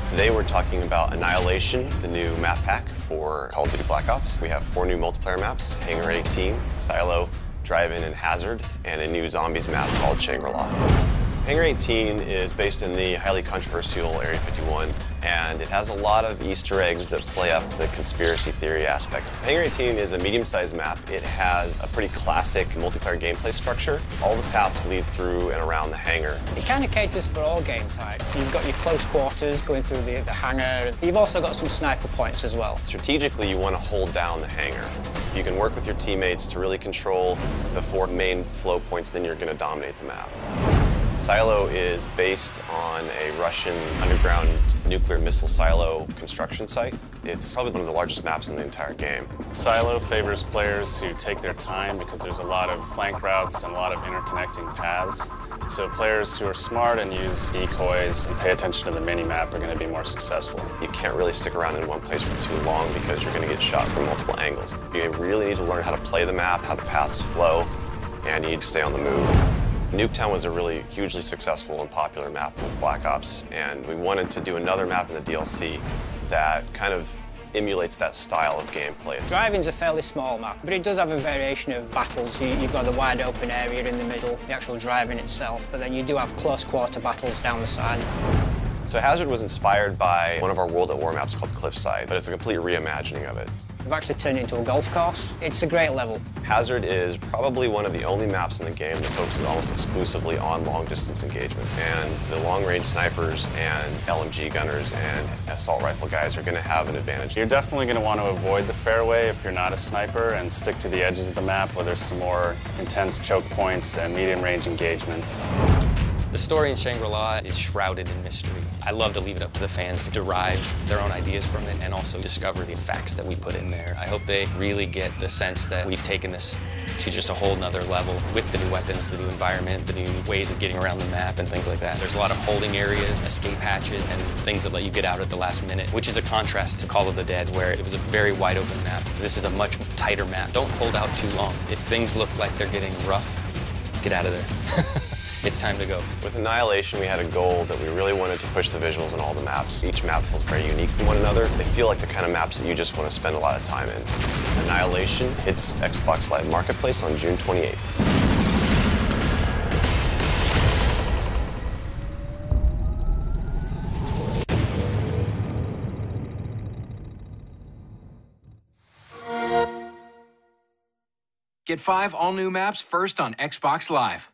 Today we're talking about Annihilation, the new map pack for Call of Duty Black Ops. We have 4 new multiplayer maps: Hangar 18, Silo, Drive-In, and Hazard, and a new zombies map called Shangri-La. Hangar 18 is based in the highly controversial Area 51, and it has a lot of Easter eggs that play up the conspiracy theory aspect. Hangar 18 is a medium-sized map. It has a pretty classic multiplayer gameplay structure. All the paths lead through and around the hangar. It kind of caters for all game types. You've got your close quarters going through the hangar. You've also got some sniper points as well. Strategically, you want to hold down the hangar. If you can work with your teammates to really control the 4 main flow points, then you're going to dominate the map. Silo is based on a Russian underground nuclear missile silo construction site. It's probably one of the largest maps in the entire game. Silo favors players who take their time because there's a lot of flank routes and a lot of interconnecting paths. So players who are smart and use decoys and pay attention to the mini-map are going to be more successful. You can't really stick around in one place for too long because you're going to get shot from multiple angles. You really need to learn how to play the map, how the paths flow, and you need to stay on the move. Nuketown was a really hugely successful and popular map with Black Ops, and we wanted to do another map in the DLC that kind of emulates that style of gameplay. Drive-In's a fairly small map, but it does have a variation of battles. You've got the wide open area in the middle, the actual Drive-In itself, but then you do have close quarter battles down the side. So Hazard was inspired by one of our World at War maps called Cliffside, but it's a complete reimagining of it. We've actually turned it into a golf course. It's a great level. Hazard is probably one of the only maps in the game that focuses almost exclusively on long-distance engagements, and the long-range snipers and LMG gunners and assault rifle guys are going to have an advantage. You're definitely going to want to avoid the fairway if you're not a sniper and stick to the edges of the map where there's some more intense choke points and medium-range engagements. The story in Shangri-La is shrouded in mystery. I love to leave it up to the fans to derive their own ideas from it and also discover the facts that we put in there. I hope they really get the sense that we've taken this to just a whole nother level with the new weapons, the new environment, the new ways of getting around the map and things like that. There's a lot of holding areas, escape hatches, and things that let you get out at the last minute, which is a contrast to Call of the Dead, where it was a very wide open map. This is a much tighter map. Don't hold out too long. If things look like they're getting rough, get out of there. It's time to go. With Annihilation, we had a goal that we really wanted to push the visuals in all the maps. Each map feels very unique from one another. They feel like the kind of maps that you just want to spend a lot of time in. Annihilation hits Xbox Live Marketplace on June 28th. Get 5 all-new maps first on Xbox Live.